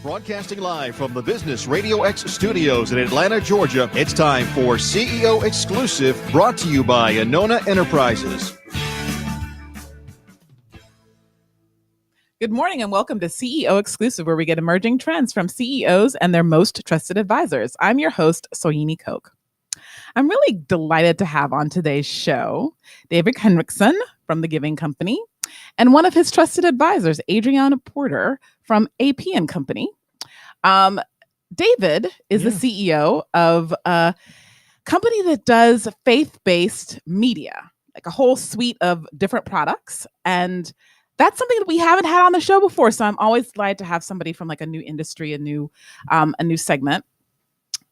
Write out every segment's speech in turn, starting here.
Broadcasting live from the Business Radio X studios in Atlanta, Georgia, it's time for CEO Exclusive, brought to you by Anona Enterprises. Good morning and welcome to CEO Exclusive, where we get emerging trends from CEOs and their most trusted advisors. I'm your host, Soyini Koch. I'm really delighted to have on today's show David Henriksen from The Giving Company and one of his trusted advisors, Adrion Porter from AP & Company. David is the CEO of a company that does faith-based media, like a whole suite of different products. And that's something that we haven't had on the show before. So I'm always glad to have somebody from like a new industry, a new segment.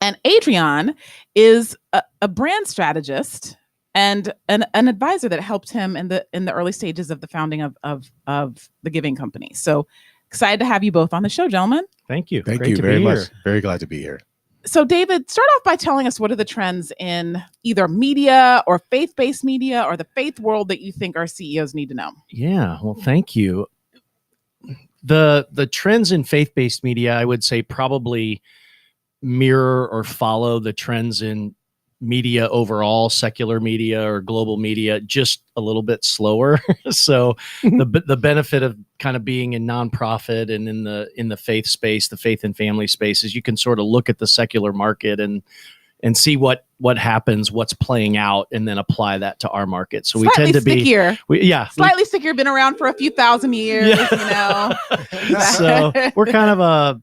And Adrion is a brand strategist and an advisor that helped him in the early stages of the founding of The Giving Company. So excited to have you both on the show, gentlemen. Thank you. Thank you very much. Very glad to be here. So David, start off by telling us what are the trends in either media or faith-based media or the faith world that you think our CEOs need to know. Yeah, well, thank you. The trends in faith-based media, I would say, probably mirror or follow the trends in media overall, secular media or global media, just a little bit slower. So the benefit of kind of being in nonprofit and in the faith space, the faith and family space, is you can sort of look at the secular market and see what happens, what's playing out, and then apply that to our market. So Slightly we tend to stickier. Slightly stickier, been around for a few thousand years, you know. So we're kind of a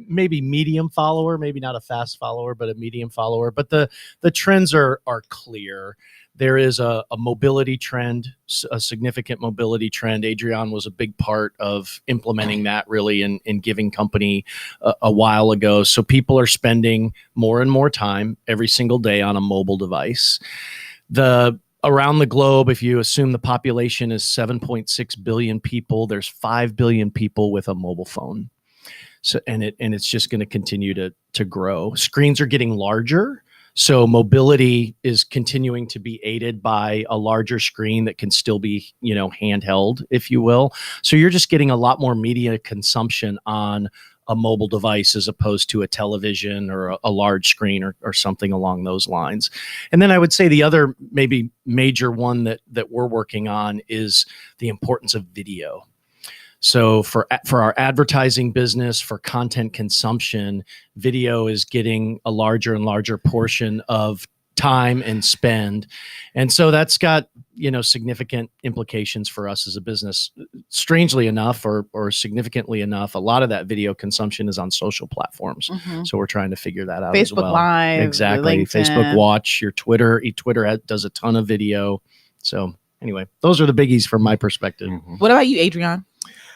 maybe medium follower, maybe not a fast follower, but a medium follower. But the trends are clear. There is a mobility trend, a significant mobility trend. Adrion was a big part of implementing that really in Giving Company a while ago. So people are spending more and more time every single day on a mobile device. Around the globe, if you assume the population is 7.6 billion people, there's 5 billion people with a mobile phone. So it's just going to continue to grow. Screens are getting larger, so mobility is continuing to be aided by a larger screen that can still be, handheld, if you will. So you're just getting a lot more media consumption on a mobile device as opposed to a television or a large screen or something along those lines. And then I would say the other maybe major one that we're working on is the importance of video. So for our advertising business, for content consumption, video is getting a larger and larger portion of time and spend. And so that's got, significant implications for us as a business. Strangely enough, or significantly enough, a lot of that video consumption is on social platforms. Mm-hmm. So we're trying to figure that out as well. Facebook Live, exactly. LinkedIn. Facebook Watch, your Twitter. Twitter does a ton of video. So anyway, those are the biggies from my perspective. Mm-hmm. What about you, Adrion?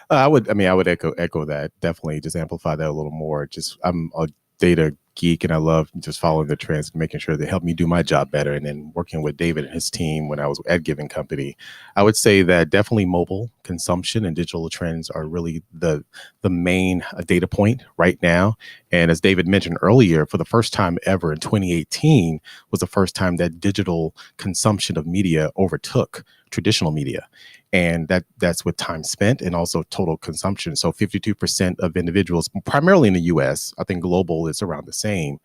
I would echo that. Definitely just amplify that a little more. I'm a data geek and I love just following the trends and making sure they help me do my job better. And then working with David and his team when I was at Giving Company, I would say that definitely mobile consumption and digital trends are really the main data point right now. And as David mentioned earlier, for the first time ever in 2018 was the first time that digital consumption of media overtook traditional media. And that's with time spent and also total consumption. So 52% of individuals, primarily in the US, I think global is around the same,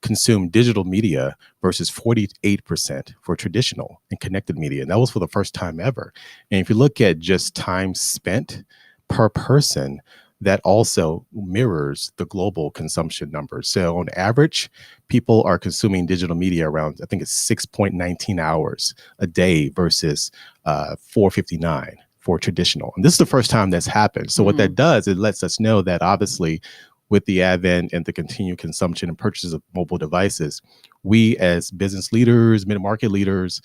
consume digital media versus 48% for traditional and connected media. And that was for the first time ever. And if you look at just time spent per person, that also mirrors the global consumption numbers. So on average, people are consuming digital media around, I think it's 6.19 hours a day versus 4:59 for traditional. And this is the first time that's happened. So what that does, it lets us know that obviously with the advent and the continued consumption and purchases of mobile devices, we as business leaders, mid-market leaders,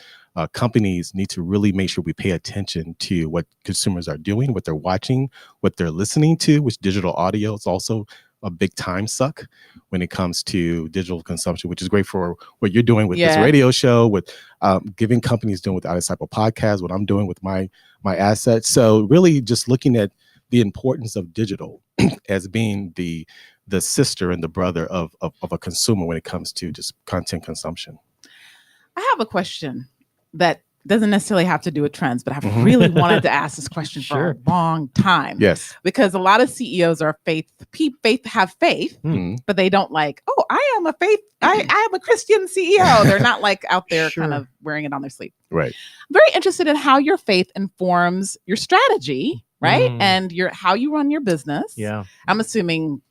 companies need to really make sure we pay attention to what consumers are doing, what they're watching, what they're listening to, which digital audio is also a big time suck when it comes to digital consumption, which is great for what you're doing with this radio show, with Giving Companies doing with Out of Cycle podcast, what I'm doing with my assets. So really just looking at the importance of digital as being the sister and the brother of a consumer when it comes to just content consumption. I have a question that doesn't necessarily have to do with trends, but I've really wanted to ask this question for a long time. Yes. Because a lot of CEOs are have faith, but they don't like, oh, I am a Christian CEO. They're not like out there kind of wearing it on their sleeve. Right. I'm very interested in how your faith informs your strategy, right? And how you run your business. Yeah. I'm assuming,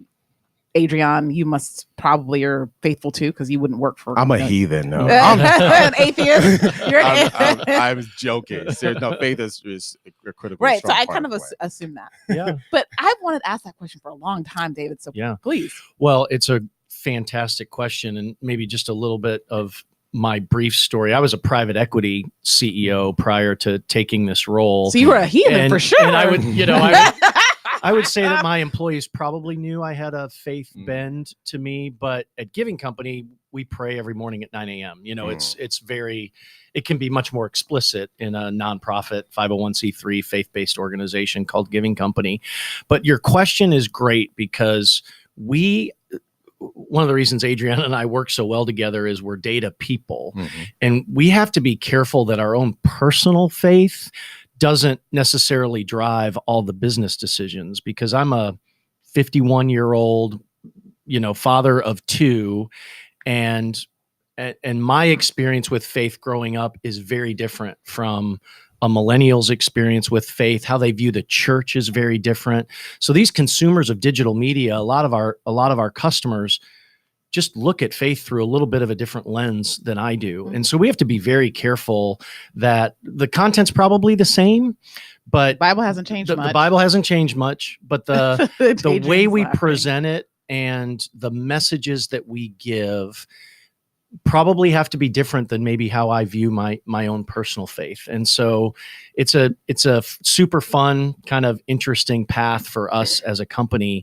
Adrion, you must probably are faithful too, because you wouldn't work for. I'm a heathen. No, an atheist. You're I'm joking. No, faith is a critical. Right. So I part kind of of assume that. Yeah. But I've wanted to ask that question for a long time, David. So please. Well, it's a fantastic question, and maybe just a little bit of my brief story. I was a private equity CEO prior to taking this role. So you were a heathen for sure. And I would, I would say that my employees probably knew I had a faith bend to me, but at Giving Company, we pray every morning at 9 a.m. It can be much more explicit in a nonprofit 501c3 faith-based organization called Giving Company. But your question is great because one of the reasons Adrian and I work so well together is we're data people, and we have to be careful that our own personal faith doesn't necessarily drive all the business decisions, because I'm a 51-year-old, father of two, and my experience with faith growing up is very different from a millennial's experience with faith. How they view the church is very different. So these consumers of digital media, a lot of our customers just look at faith through a little bit of a different lens than I do. And so we have to be very careful that the content's probably the same, but the Bible hasn't changed much. The Bible hasn't changed much, but the way we present it and the messages that we give probably have to be different than maybe how I view my own personal faith. And so it's a super fun, kind of interesting path for us as a company.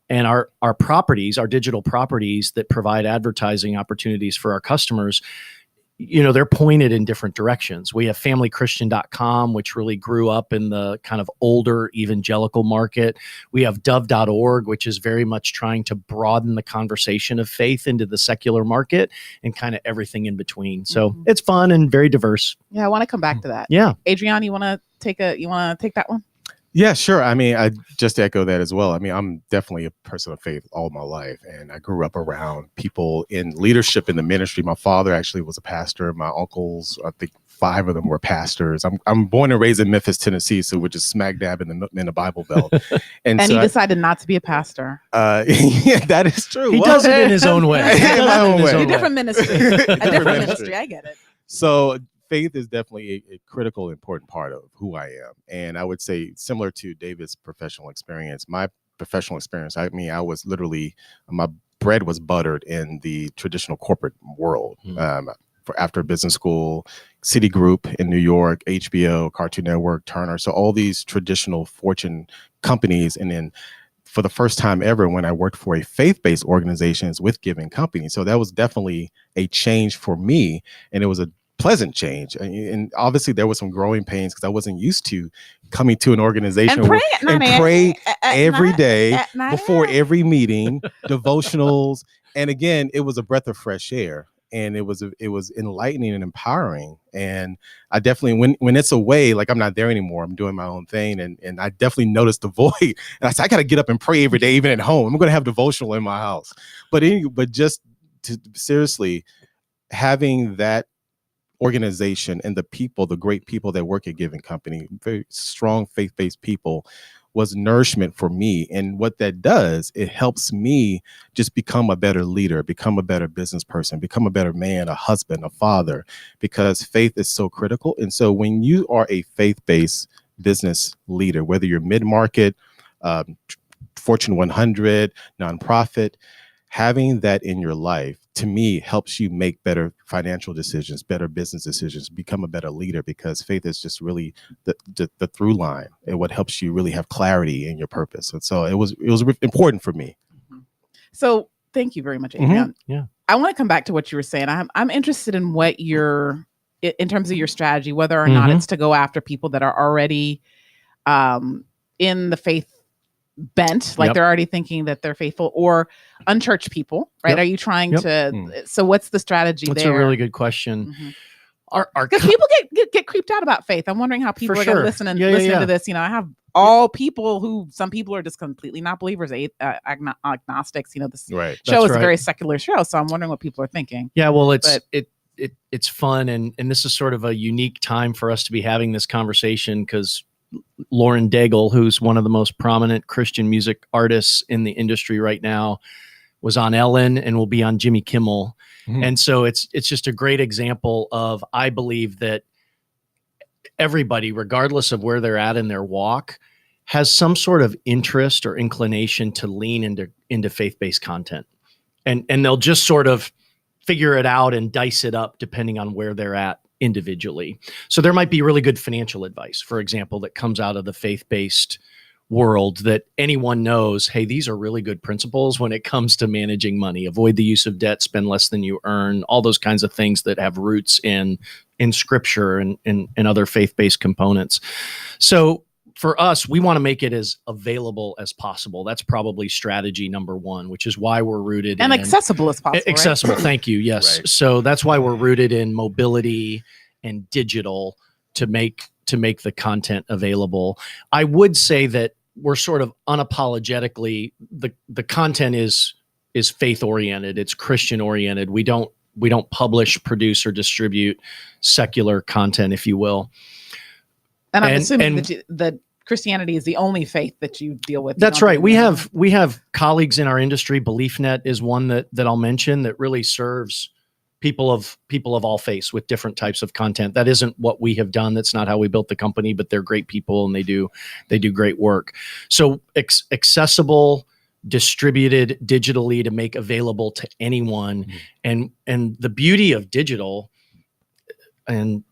And our properties, our digital properties that provide advertising opportunities for our customers, they're pointed in different directions. We have familychristian.com, which really grew up in the kind of older evangelical market. We have dove.org, which is very much trying to broaden the conversation of faith into the secular market, and kind of everything in between. So it's fun and very diverse. Yeah, I want to come back to that. Yeah. Adrian, you want to take that one? Yeah, sure. I mean, I just echo that as well. I mean, I'm definitely a person of faith all my life, and I grew up around people in leadership in the ministry. My father actually was a pastor. My uncles, I think 5 of them were pastors. I'm born and raised in Memphis, Tennessee, so we're just smack dab in the Bible Belt. And so he decided not to be a pastor. Yeah, that is true. He does it in his own way. In my own way. A different ministry. A different ministry. I get it. So faith is definitely a critical, important part of who I am. And I would say, similar to David's professional experience, my professional experience, I mean, I was literally, my bread was buttered in the traditional corporate world. After business school, Citigroup in New York, HBO, Cartoon Network, Turner. So all these traditional Fortune companies. And then for the first time ever, when I worked for a faith-based organization with Giving Company. So that was definitely a change for me. And it was a pleasant change, and obviously there was some growing pains because I wasn't used to coming to an organization and pray every day before every meeting, devotionals, and again, it was a breath of fresh air, and it was enlightening and empowering. And I definitely, when it's away, like I'm not there anymore, I'm doing my own thing, and I definitely noticed the void. And I said, I got to get up and pray every day, even at home. I'm going to have devotional in my house, but just to seriously having that organization and the people, the great people that work at Giving Company, very strong faith-based people, was nourishment for me. And what that does, it helps me just become a better leader, become a better business person, become a better man, a husband, a father, because faith is so critical. And so when you are a faith-based business leader, whether you're mid-market, Fortune 100, nonprofit, having that in your life, to me, helps you make better financial decisions, better business decisions, become a better leader, because faith is just really the through line and what helps you really have clarity in your purpose. And so it was important for me. So thank you very much, Adrian. Yeah. I want to come back to what you were saying. I'm interested in what in terms of your strategy, whether or not it's to go after people that are already in the faith bent, like they're already thinking that they're faithful, or unchurched people, right? Are you trying to, so what's the strategy there? That's a really good question. Because people get creeped out about faith. I'm wondering how people For are going to sure. listen Yeah. to this. I have all people who, some people are just completely not believers, agnostics. This Right. show That's is a right. very secular show, so I'm wondering what people are thinking. Yeah, well, it's fun, and this is sort of a unique time for us to be having this conversation because Lauren Daigle, who's one of the most prominent Christian music artists in the industry right now, was on Ellen and will be on Jimmy Kimmel. Mhm. And so it's just a great example of, I believe that everybody, regardless of where they're at in their walk, has some sort of interest or inclination to lean into faith-based content. And they'll just sort of figure it out and dice it up depending on where they're at individually. So there might be really good financial advice, for example, that comes out of the faith-based world that anyone knows, hey, these are really good principles when it comes to managing money. Avoid the use of debt, spend less than you earn, all those kinds of things that have roots in scripture and other faith-based components. So for us, we want to make it as available as possible. That's probably strategy number one, which is why we're rooted And in accessible as possible. accessible. Right? Thank you. Yes. Right. So that's why we're rooted in mobility and digital to make the content available. I would say that we're sort of unapologetically, the content is faith oriented. It's Christian oriented. We don't publish, produce, or distribute secular content, if you will. And I'm assuming that Christianity is the only faith that you deal with. That's right. We have colleagues in our industry. BeliefNet is one that I'll mention that really serves people of all faiths with different types of content. That isn't what we have done. That's not how we built the company, but they're great people and they do great work. So accessible, distributed digitally to make available to anyone. Mm-hmm. And the beauty of digital, and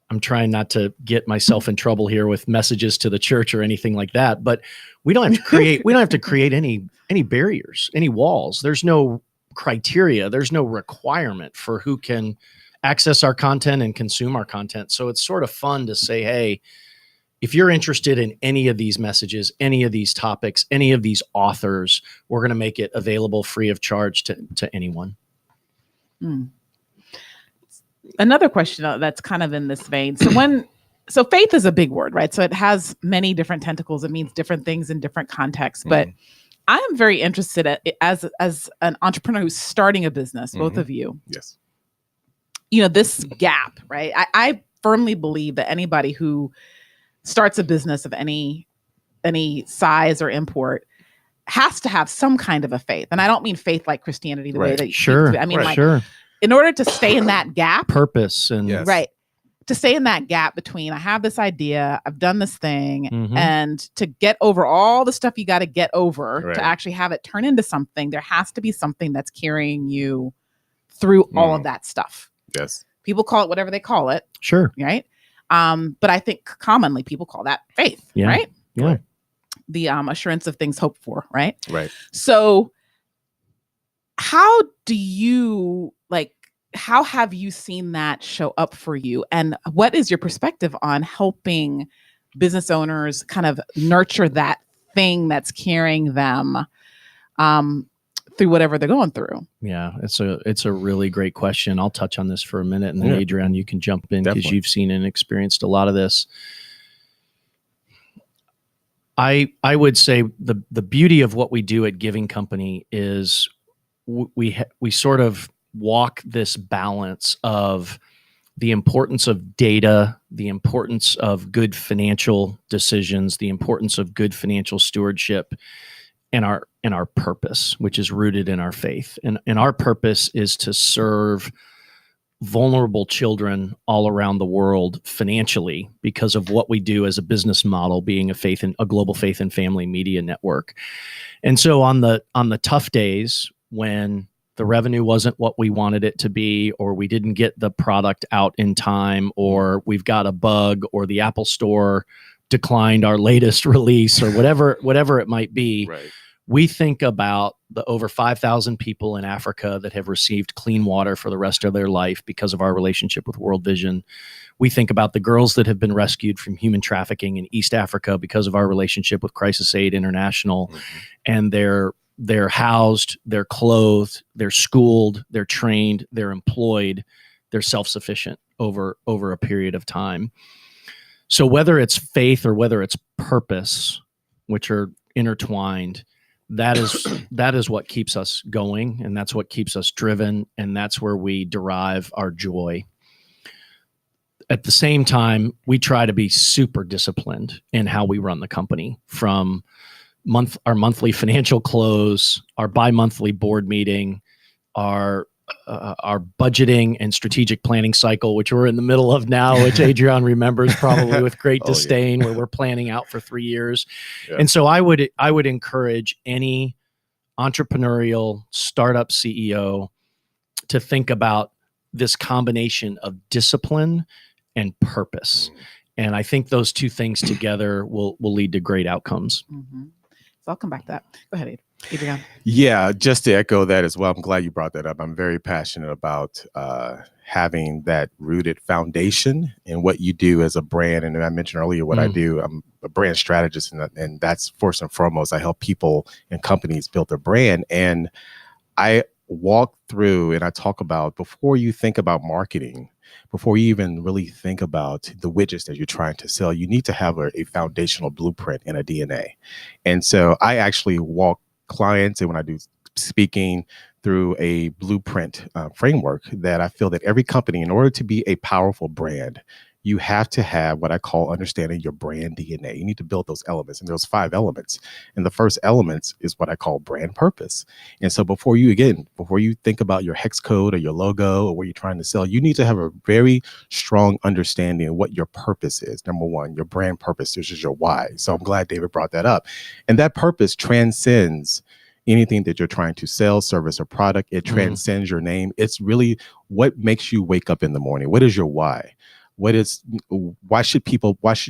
I'm trying not to get myself in trouble here with messages to the church or anything like that, but we don't have to create any barriers, any walls. There's no criteria. There's no requirement for who can access our content and consume our content. So it's sort of fun to say, hey, if you're interested in any of these messages, any of these topics, any of these authors, we're going to make it available free of charge to anyone. Another question that's kind of in this vein. So faith is a big word, right? So it has many different tentacles. It means different things in different contexts, but I am very interested as an entrepreneur who's starting a business, both of you. Yes. This gap, right? I firmly believe that anybody who starts a business of any size or import has to have some kind of a faith. And I don't mean faith like Christianity, the way that sure. I mean, sure. In order to stay in that gap, purpose and yes. Right. To stay in that gap between I have this idea, I've done this thing, and to get over all the stuff you got to get over to actually have it turn into something, there has to be something that's carrying you through all of that stuff. Yes. People call it whatever they call it. Sure. Right. But I think commonly people call that faith. Yeah. Right. Yeah. The assurance of things hoped for. Right. Right. So how do you how have you seen that show up for you? And what is your perspective on helping business owners kind of nurture that thing that's carrying them through whatever they're going through? Yeah, it's a really great question. I'll touch on this for a minute, and then Adrian, you can jump in because you've seen and experienced a lot of this. I would say the beauty of what we do at Giving Company is we sort of walk this balance of the importance of data, the importance of good financial decisions, the importance of good financial stewardship, and our purpose, which is rooted in our faith. And our purpose is to serve vulnerable children all around the world financially because of what we do as a business model, being a global faith and family media network. And so on the tough days when the revenue wasn't what we wanted it to be, or we didn't get the product out in time, or we've got a bug, or the Apple Store declined our latest release, or whatever it might be. Right. We think about the over 5,000 people in Africa that have received clean water for the rest of their life because of our relationship with World Vision. We think about the girls that have been rescued from human trafficking in East Africa because of our relationship with Crisis Aid International, and they're housed, they're clothed, they're schooled, they're trained, they're employed they're self-sufficient over a period of time. So whether it's faith or whether it's purpose, which are intertwined, that is what keeps us going, and that's what keeps us driven, and that's where we derive our joy. At the same time, we try to be super disciplined in how we run the company, from our monthly financial close, our bi-monthly board meeting, our budgeting and strategic planning cycle, which we're in the middle of now, which Adrion remembers probably with great disdain, where we're planning out for 3 years. Yeah. And so I would encourage any entrepreneurial startup CEO to think about this combination of discipline and purpose. And I think those two things together will lead to great outcomes. Mm-hmm. So I'll come back to that. Go ahead, Adrian. Yeah, just to echo that as well. I'm glad you brought that up. I'm very passionate about having that rooted foundation in what you do as a brand. And I mentioned earlier what I do. I'm a brand strategist, and that's first and foremost. I help people and companies build their brand. And I walk through and I talk about, before you think about marketing, before you even really think about the widgets that you're trying to sell, you need to have a foundational blueprint and a DNA. And so I actually walk clients, and when I do speaking, through a blueprint framework that I feel that every company, in order to be a powerful brand, you have to have what I call understanding your brand DNA. You need to build those elements, and there's 5 elements. And the first element is what I call brand purpose. And so before you think about your hex code or your logo or what you're trying to sell, you need to have a very strong understanding of what your purpose is. Number one, your brand purpose, which is your why. So I'm glad David brought that up. And that purpose transcends anything that you're trying to sell, service, or product. It transcends your name. It's really what makes you wake up in the morning. What is your why? Why should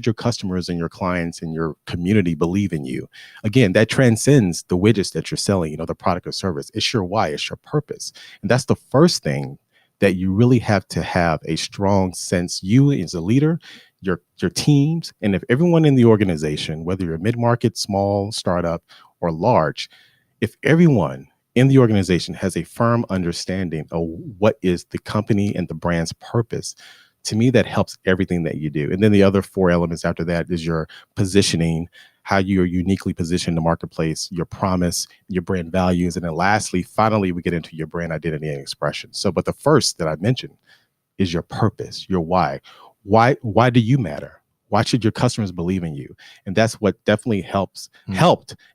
your customers and your clients and your community believe in you? Again, that transcends the widgets that you're selling, the product or service. It's your why, it's your purpose. And that's the first thing that you really have to have a strong sense, you as a leader, your teams, and if everyone in the organization, whether you're mid-market, small, startup, or large, if everyone in the organization has a firm understanding of what is the company and the brand's purpose, to me, that helps everything that you do. And then the other 4 elements after that is your positioning, how you're uniquely positioned in the marketplace, your promise, your brand values. And then lastly, finally, we get into your brand identity and expression. So, but the first that I mentioned is your purpose, your why. Why do you matter? Why should your customers believe in you? And that's what definitely helped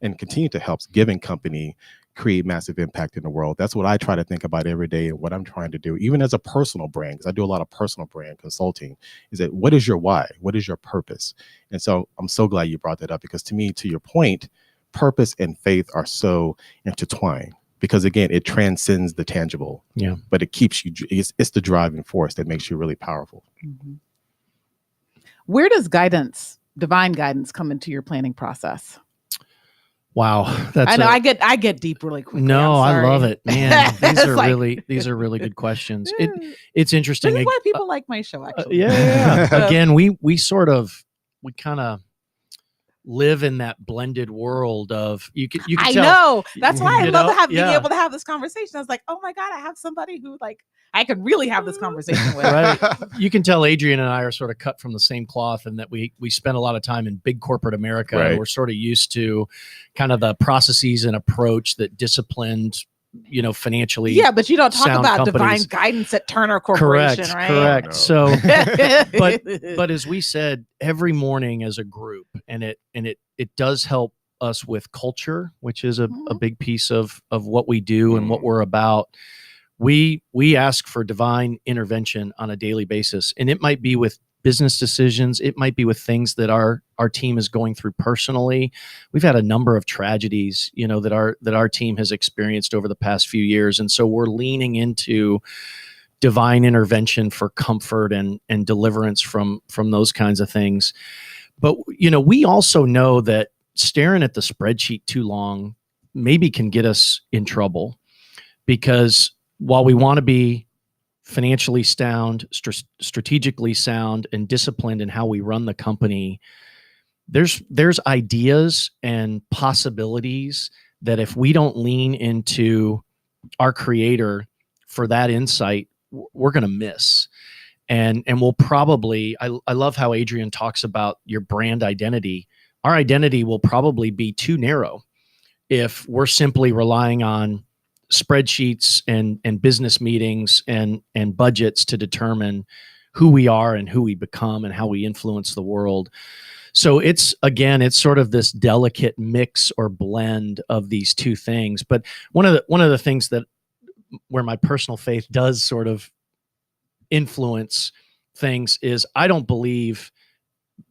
and continue to help Giving Company create massive impact in the world. That's what I try to think about every day, and what I'm trying to do, even as a personal brand, because I do a lot of personal brand consulting, is that what is your why? What is your purpose? And so I'm so glad you brought that up, because to me, to your point, purpose and faith are so intertwined, because again, it transcends the tangible, but it keeps you, it's the driving force that makes you really powerful. Mm-hmm. Where does divine guidance come into your planning process? Wow, I get deep really quickly. No, I love it, man. These are really good questions. It's interesting. This is why people like my show, actually. Again, we kind of live in that blended world of you can I tell, know. That's why I love being able to have this conversation. I was like, oh my God, I have somebody who I could really have this conversation with. Right. You can tell Adrian and I are sort of cut from the same cloth, and that we spend a lot of time in big corporate America. Right. And we're sort of used to kind of the processes and approach that disciplined, financially. Yeah, but you don't talk about companies. Divine guidance at Turner Corporation, right? Correct. No. So, but as we said, every morning as a group, and it does help us with culture, which is a big piece of what we do and what we're about. We ask for divine intervention on a daily basis, and it might be with business decisions. It might be with things that our team is going through personally. We've had a number of tragedies, that our team has experienced over the past few years, and so we're leaning into divine intervention for comfort and deliverance from those kinds of things. But we also know that staring at the spreadsheet too long maybe can get us in trouble, because while we want to be financially sound, strategically sound, and disciplined in how we run the company, there's ideas and possibilities that if we don't lean into our creator for that insight, we're going to miss. And we'll probably, I love how Adrian talks about your brand identity. Our identity will probably be too narrow if we're simply relying on spreadsheets and business meetings and budgets to determine who we are and who we become and how we influence the world. So it's sort of this delicate mix or blend of these two things. But one of the things that where my personal faith does sort of influence things is I don't believe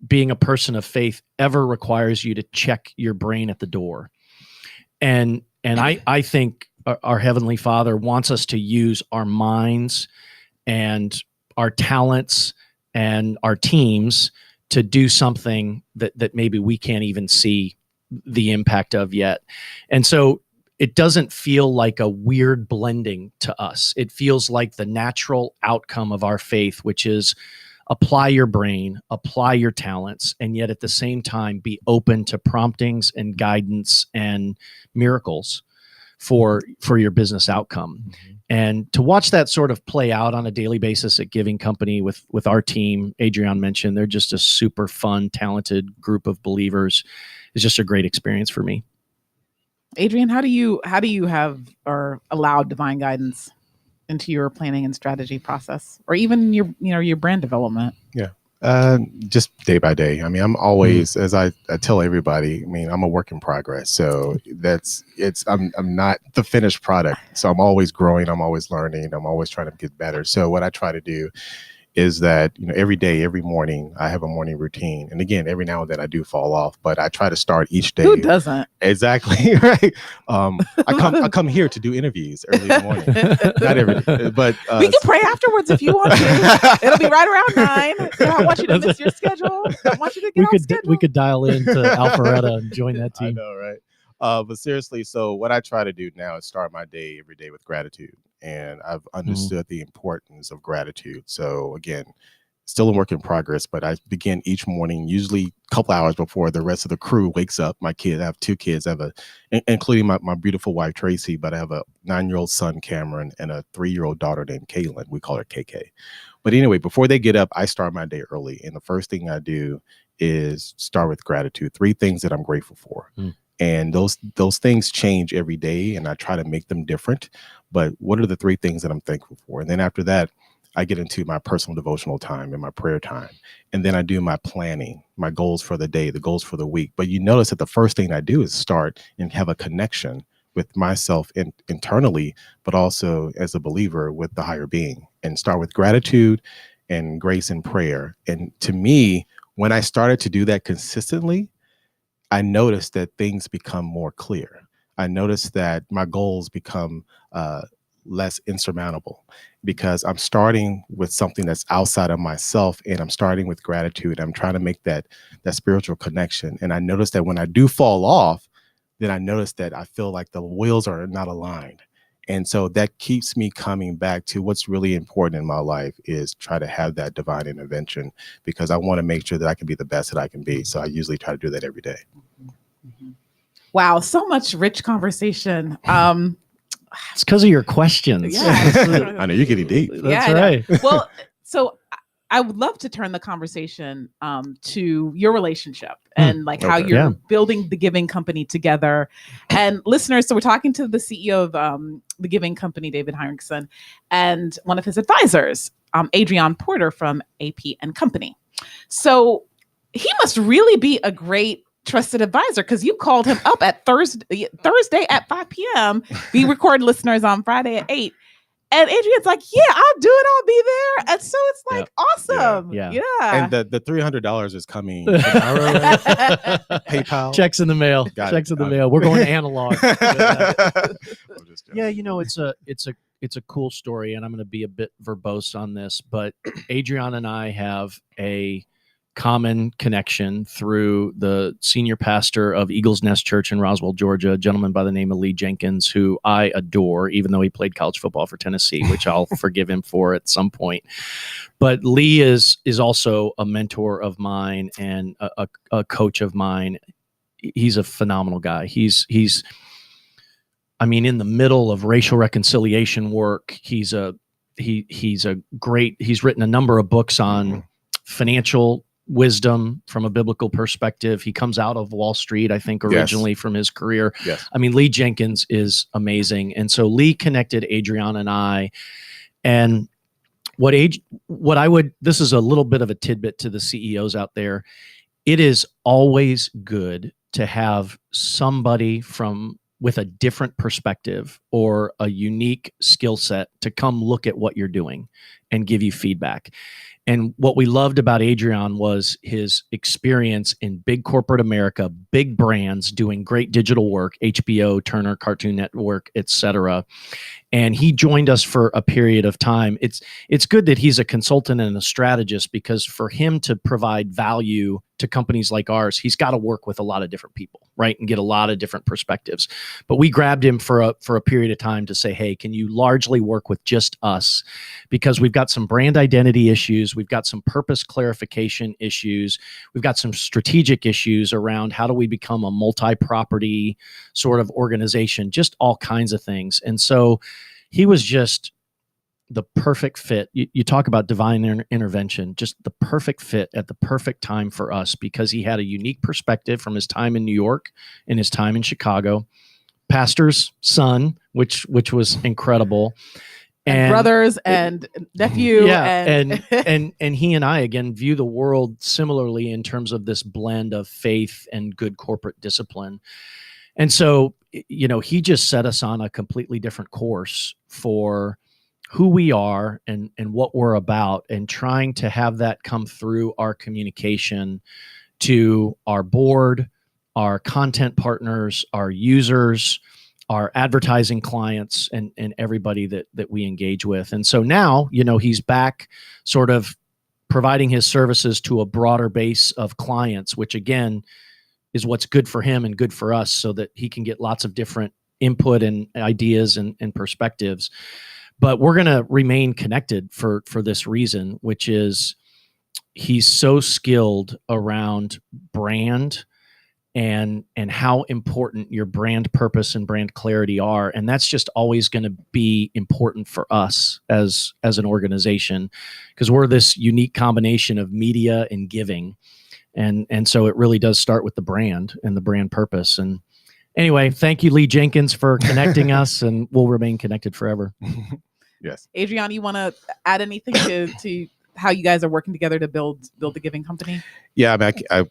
being a person of faith ever requires you to check your brain at the door. And I think our Heavenly Father wants us to use our minds and our talents and our teams to do something that maybe we can't even see the impact of yet. And so it doesn't feel like a weird blending to us. It feels like the natural outcome of our faith, which is apply your brain, apply your talents, and yet at the same time be open to promptings and guidance and miracles for your business outcome. Mm-hmm. And to watch that sort of play out on a daily basis at Giving Company with our team, Adrion mentioned, they're just a super fun, talented group of believers. It's just a great experience for me. Adrian, how do you have or allow divine guidance into your planning and strategy process, or even your brand development? Yeah. Just day by day. I mean, I'm always, as I tell everybody, I mean, I'm a work in progress. So I'm not the finished product. So I'm always growing. I'm always learning. I'm always trying to get better. So what I try to do is that, every day, every morning, I have a morning routine. And again, every now and then I do fall off, but I try to start each day. Who doesn't? Exactly. Right. I come here to do interviews early in the morning. Not every day, but we can pray afterwards if you want to. It'll be right around 9. I don't want you to miss your schedule. I want you to get off schedule. We could dial into Alpharetta and join that team. I know, right? But seriously, so what I try to do now is start my day every day with gratitude. And I've understood the importance of gratitude. So again, still a work in progress, but I begin each morning, usually a couple hours before the rest of the crew wakes up. I have 2 kids. I have including my beautiful wife, Tracy, but I have a 9-year-old son, Cameron, and a 3-year-old daughter named Caitlin. We call her KK. But anyway, before they get up, I start my day early. And the first thing I do is start with gratitude. 3 things that I'm grateful for. And those things change every day, and I try to make them different. But what are the 3 things that I'm thankful for? And then after that, I get into my personal devotional time and my prayer time. And then I do my planning, my goals for the day, the goals for the week. But you notice that the first thing I do is start and have a connection with myself internally, but also as a believer with the higher being, and start with gratitude and grace and prayer. And to me, when I started to do that consistently, I noticed that things become more clear. I noticed that my goals become less insurmountable, because I'm starting with something that's outside of myself, and I'm starting with gratitude. I'm trying to make that spiritual connection. And I noticed that when I do fall off, then I notice that I feel like the wheels are not aligned. And so that keeps me coming back to what's really important in my life is try to have that divine intervention, because I want to make sure that I can be the best that I can be. So I usually try to do that every day. Wow. So much rich conversation. It's because of your questions. Yeah. I know you're getting deep. That's right. Well, so I would love to turn the conversation to your relationship and how you're building the Giving Company together. And listeners, so we're talking to the CEO of the Giving Company, David Henriksen, and one of his advisors, Adrion Porter from AP and Company. So he must really be a great trusted advisor, because you called him up at Thursday at 5 p.m. We record listeners on Friday at 8. And Adrian's like, yeah, I'll do it. I'll be there. And so it's awesome. Yeah. And the $300 is coming. PayPal. Checks in the mail. Checks in the mail. We're going analog. Yeah, it's a cool story, and I'm going to be a bit verbose on this, but Adrion and I have a common connection through the senior pastor of Eagles Nest Church in Roswell, Georgia, a gentleman by the name of Lee Jenkins, who I adore, even though he played college football for Tennessee, which I'll forgive him for at some point. But Lee is also a mentor of mine and a coach of mine. He's a phenomenal guy. He's in the middle of racial reconciliation work. He's a He's written a number of books on financial wisdom from a biblical perspective. He comes out of Wall Street, I think, originally from his career. Yes. I mean, Lee Jenkins is amazing. And so Lee connected Adrion and I, and this is a little bit of a tidbit to the CEOs out there. It is always good to have somebody with a different perspective or a unique skill set to come look at what you're doing and give you feedback. And what we loved about Adrion was his experience in big corporate America, big brands doing great digital work, HBO, Turner, Cartoon Network, etc. And he joined us for a period of time. It's good that he's a consultant and a strategist, because for him to provide value to companies like ours, he's got to work with a lot of different people, right? And get a lot of different perspectives. But we grabbed him for a period of time to say, hey, can you largely work with just us? Because we've got some brand identity issues. We've got some purpose clarification issues. We've got some strategic issues around how do we become a multi-property sort of organization, just all kinds of things. And so he was just the perfect fit. You talk about divine intervention, just the perfect fit at the perfect time for us, because he had a unique perspective from his time in New York and his time in Chicago, pastor's son, which was incredible. And brothers and nephew. Yeah. And he and I, again, view the world similarly in terms of this blend of faith and good corporate discipline. And so, he just set us on a completely different course for who we are and what we're about, and trying to have that come through our communication to our board, our content partners, our users, our advertising clients, and everybody that we engage with. And so now, he's back sort of providing his services to a broader base of clients, which again is what's good for him and good for us, so that he can get lots of different input and ideas and perspectives. But we're going to remain connected for this reason, which is he's so skilled around brand and how important your brand purpose and brand clarity are. And that's just always going to be important for us as an organization, because we're this unique combination of media and giving. And so it really does start with the brand and the brand purpose. And anyway, thank you, Lee Jenkins, for connecting us, and we'll remain connected forever. Yes. Adrion, you want to add anything to how you guys are working together to build the giving company? Yeah, I mean, I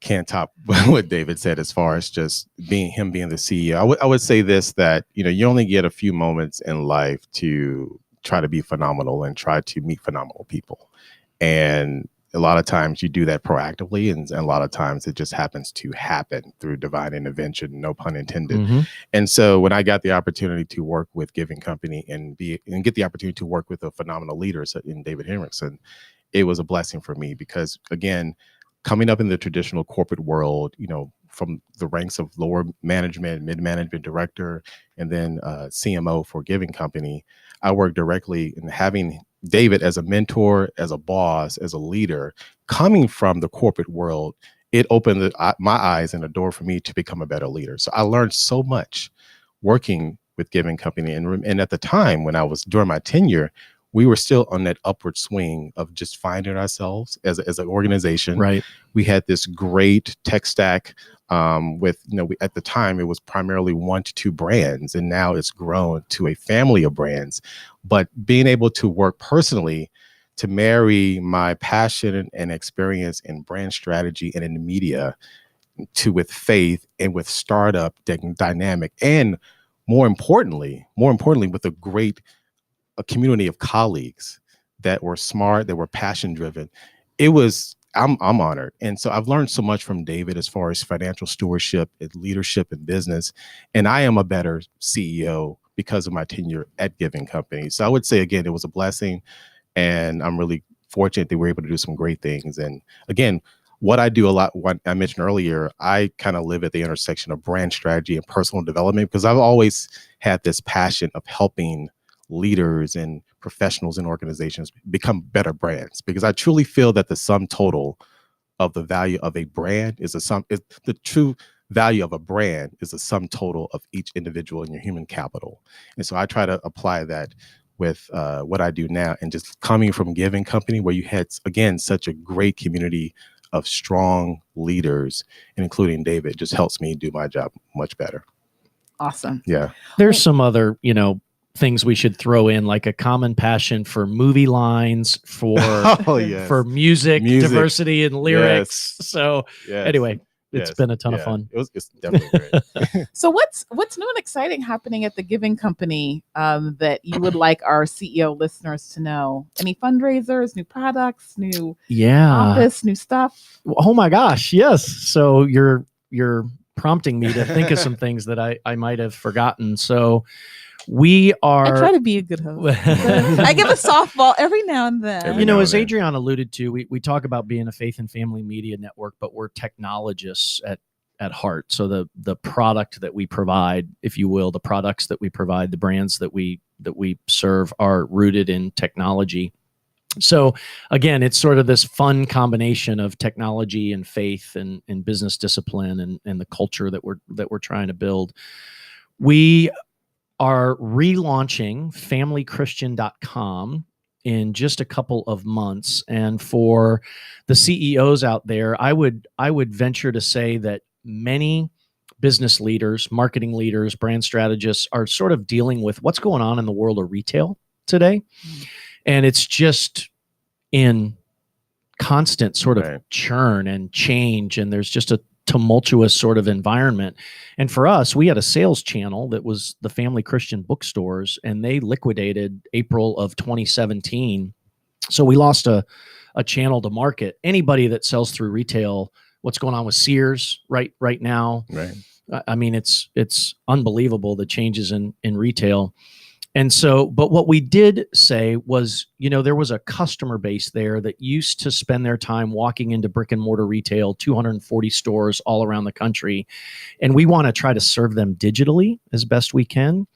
can't top what David said as far as just being the CEO. I would say this, that, you only get a few moments in life to try to be phenomenal and try to meet phenomenal people. And a lot of times you do that proactively, and a lot of times it just happens to happen through divine intervention, no pun intended. Mm-hmm. And so when I got the opportunity to work with Giving Company and get the opportunity to work with a phenomenal leader in David Henriksen, it was a blessing for me, because again, coming up in the traditional corporate world, from the ranks of lower management, mid-management director, and then CMO for Giving Company, I worked directly in having David as a mentor, as a boss, as a leader, coming from the corporate world. It opened my eyes and a door for me to become a better leader. So I learned so much working with Giving Company. And at the time when during my tenure, we were still on that upward swing of just finding ourselves as an organization. Right. We had this great tech stack with, at the time it was primarily 1 to 2 brands, and now it's grown to a family of brands. But being able to work personally to marry my passion and experience in brand strategy and in the media with faith and with startup dynamic, and more importantly, with a community of colleagues that were smart, that were passion driven. I'm honored. And so I've learned so much from David as far as financial stewardship and leadership and business. And I am a better CEO because of my tenure at Giving Company. So I would say, again, it was a blessing, and I'm really fortunate that we're able to do some great things. And again, what I do a lot, what I mentioned earlier, I kind of live at the intersection of brand strategy and personal development, because I've always had this passion of helping leaders and professionals and organizations become better brands, because I truly feel that the sum total of the value of a brand is the true value of a brand is the sum total of each individual in your human capital. And so I try to apply that with what I do now, and just coming from Giving Company, where you had, again, such a great community of strong leaders, and including David, just helps me do my job much better. Awesome. Yeah. There's some other, things we should throw in, like a common passion for movie lines, for Yes. for music, diversity and lyrics. Yes. So anyway, it's been a ton of fun. It's definitely great. So what's new and exciting happening at the Giving Company that you would like our CEO listeners to know? Any fundraisers, new products, new office, new stuff? Oh my gosh, yes. So you're prompting me to think of some things that I might have forgotten. So I try to be a good host. I give a softball every now and then. As Adrion alluded to, we talk about being a faith and family media network, but we're technologists at heart. So the product that we provide, if you will, the products that we provide, the brands that we serve are rooted in technology. So again, it's sort of this fun combination of technology and faith and business discipline and the culture that we're trying to build. We are relaunching familychristian.com in just a couple of months. And for the CEOs out there, I would venture to say that many business leaders, marketing leaders, brand strategists are sort of dealing with what's going on in the world of retail today. And it's just in constant sort of churn and change. And there's just a tumultuous sort of environment. And for us, we had a sales channel that was the Family Christian bookstores, and they liquidated April of 2017. So we lost a channel to market. Anybody that sells through retail, what's going on with Sears right now? Right. I mean, it's unbelievable, the changes in retail. And so, but what we did say was, there was a customer base there that used to spend their time walking into brick and mortar retail, 240 stores all around the country. And we want to try to serve them digitally as best we can.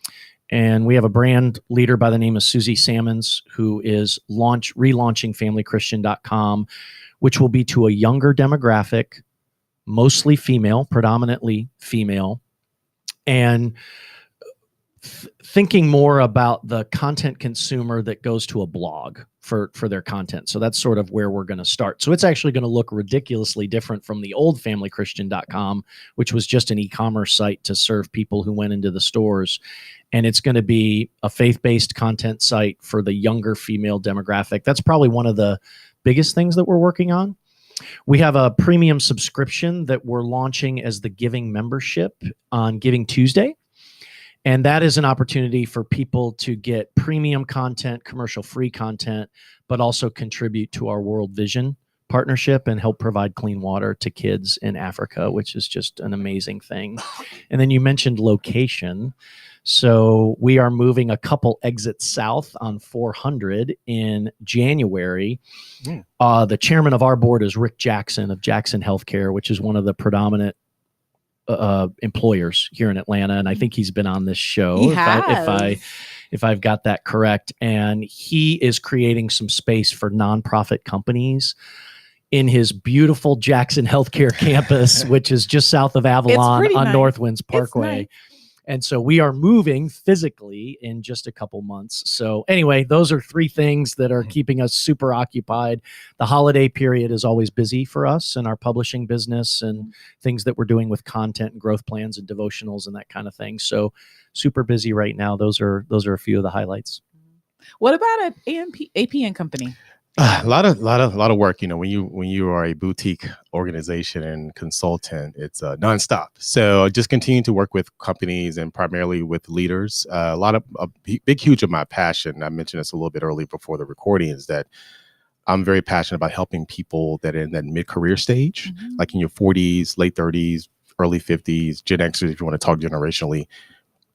And we have a brand leader by the name of Susie Salmons, who is relaunching familychristian.com, which will be to a younger demographic, mostly female, predominantly female. And thinking more about the content consumer that goes to a blog for their content. So that's sort of where we're going to start. So it's actually going to look ridiculously different from the old familychristian.com, which was just an e-commerce site to serve people who went into the stores. And it's going to be a faith-based content site for the younger female demographic. That's probably one of the biggest things that we're working on. We have a premium subscription that we're launching as the Giving membership on Giving Tuesday. And that is an opportunity for people to get premium content, commercial-free content, but also contribute to our World Vision partnership and help provide clean water to kids in Africa, which is just an amazing thing. And then you mentioned location. So we are moving a couple exits south on 400 in January. The chairman of our board is Rick Jackson of Jackson Healthcare, which is one of the predominant employers here in Atlanta, and I think he's been on this show if I've got that correct. And he is creating some space for nonprofit companies in his beautiful Jackson Healthcare campus, which is just south of Avalon on Northwinds Parkway. And so we are moving physically in just a couple months. So anyway, those are three things that are keeping us super occupied. The holiday period is always busy for us in our publishing business and things that we're doing with content and growth plans and devotionals and that kind of thing. So super busy right now. Those are a few of the highlights. What about at AP and Company? A lot of work. When you are a boutique organization and consultant, it's nonstop. So just continue to work with companies and primarily with leaders. Huge of my passion. I mentioned this a little bit early before the recording, is that I'm very passionate about helping people that are in that mid-career stage, like in your 40s, late 30s, early 50s, Gen Xers, if you want to talk generationally,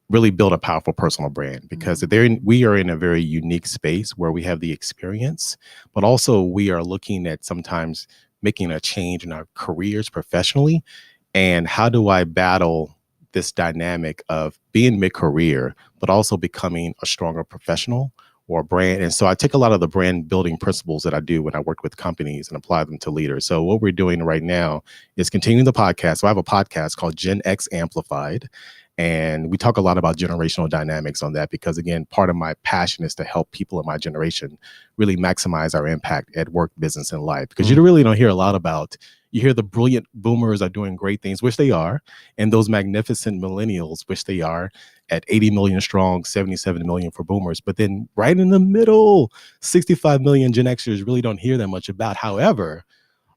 really build a powerful personal brand, because we are in a very unique space where we have the experience, but also we are looking at sometimes making a change in our careers professionally. And how do I battle this dynamic of being mid-career, but also becoming a stronger professional or a brand? And so I take a lot of the brand building principles that I do when I work with companies and apply them to leaders. So what we're doing right now is continuing the podcast. So I have a podcast called Gen X Amplified. And we talk a lot about generational dynamics on that because, again, part of my passion is to help people in my generation really maximize our impact at work, business, and life. Because you really don't hear a lot about, you hear the brilliant boomers are doing great things, which they are, and those magnificent millennials, which they are, at 80 million strong, 77 million for boomers. But then right in the middle, 65 million Gen Xers really don't hear that much about. However,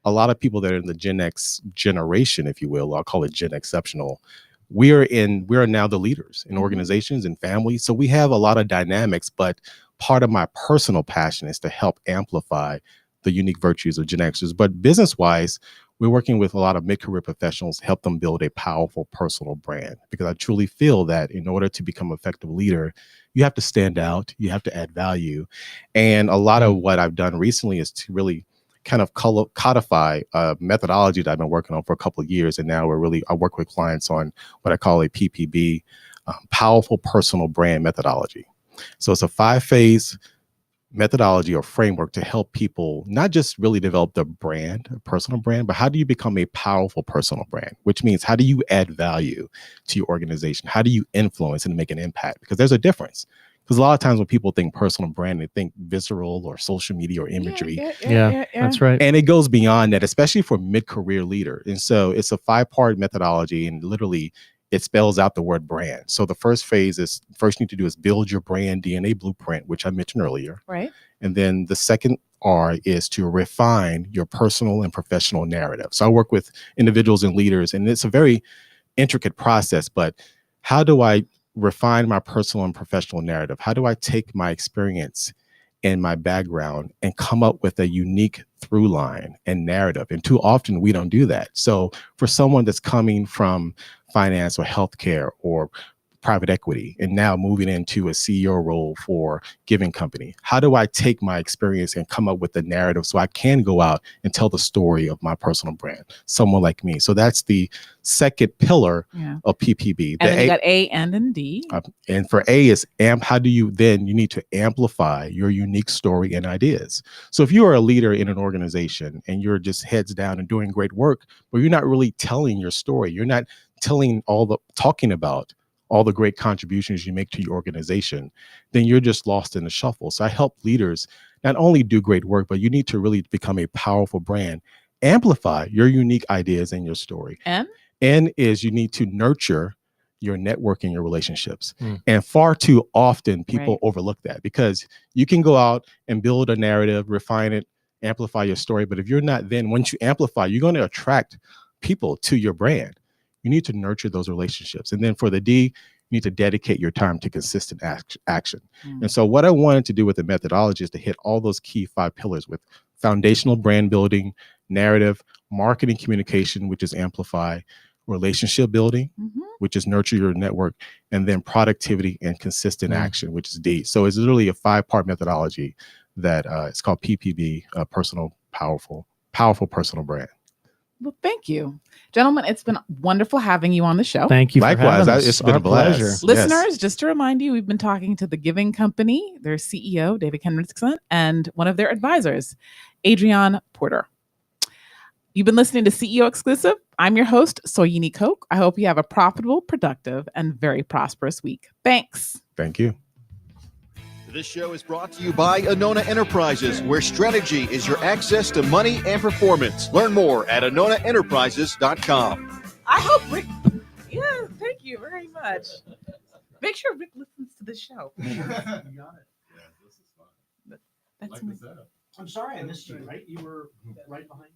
a lot of people that are in the Gen X generation, if you will, I'll call it Gen Exceptional, we are now the leaders in organizations and families. So we have a lot of dynamics, but part of my personal passion is to help amplify the unique virtues of Gen Xers. But business-wise, we're working with a lot of mid-career professionals to help them build a powerful personal brand, because I truly feel that in order to become an effective leader, you have to stand out, you have to add value. And a lot of what I've done recently is to really kind of codify a methodology that I've been working on for a couple of years. And now I work with clients on what I call a PPB, powerful personal brand methodology. So it's a 5-phase methodology or framework to help people not just really develop the brand, a personal brand, but how do you become a powerful personal brand, which means how do you add value to your organization? How do you influence and make an impact? Because there's a difference. Because a lot of times when people think personal brand, they think visceral or social media or imagery. Yeah, that's right. And it goes beyond that, especially for mid-career leader. And so it's a 5-part methodology, and literally it spells out the word brand. So the first phase is, first you need to do is build your brand DNA blueprint, which I mentioned earlier. Right. And then the second R is to refine your personal and professional narrative. So I work with individuals and leaders, and it's a very intricate process, but how do I refine my personal and professional narrative? How do I take my experience and my background and come up with a unique through line and narrative? And too often we don't do that. So for someone that's coming from finance or healthcare or private equity and now moving into a CEO role for giving company, how do I take my experience and come up with the narrative so I can go out and tell the story of my personal brand, someone like me? So that's the second pillar of PPB. And then you got A, and D. And for A is how do you then, you need to amplify your unique story and ideas. So if you are a leader in an organization and you're just heads down and doing great work, but you're not really telling your story, you're not talking about all the great contributions you make to your organization, then you're just lost in the shuffle. So I help leaders not only do great work, but you need to really become a powerful brand, amplify your unique ideas and your story. And is you need to nurture your network and your relationships. And far too often people overlook that, because you can go out and build a narrative, refine it, amplify your story. But if you're not, then once you amplify, you're going to attract people to your brand. You need to nurture those relationships. And then for the D, you need to dedicate your time to consistent action. And so what I wanted to do with the methodology is to hit all those key 5 pillars with foundational brand building, narrative, marketing communication, which is amplify, relationship building, which is nurture your network, and then productivity and consistent action, which is D. So it's literally a 5-part methodology that it's called PPB, powerful personal brand. Well, thank you, gentlemen. It's been wonderful having you on the show. Thank you. Likewise, it's been a pleasure. Yes. Listeners, just to remind you, we've been talking to the Giving Company, their CEO, David Henriksen, and one of their advisors, Adrion Porter. You've been listening to CEO Exclusive. I'm your host, Soyini Koch. I hope you have a profitable, productive, and very prosperous week. Thanks. Thank you. This show is brought to you by Anona Enterprises, where strategy is your access to money and performance. Learn more at AnonaEnterprises.com. I hope Rick... Yeah, thank you very much. Make sure Rick listens to the show. You got it. Yeah, this is fun. That's Like the setup. I'm sorry I missed you, right? You were right behind.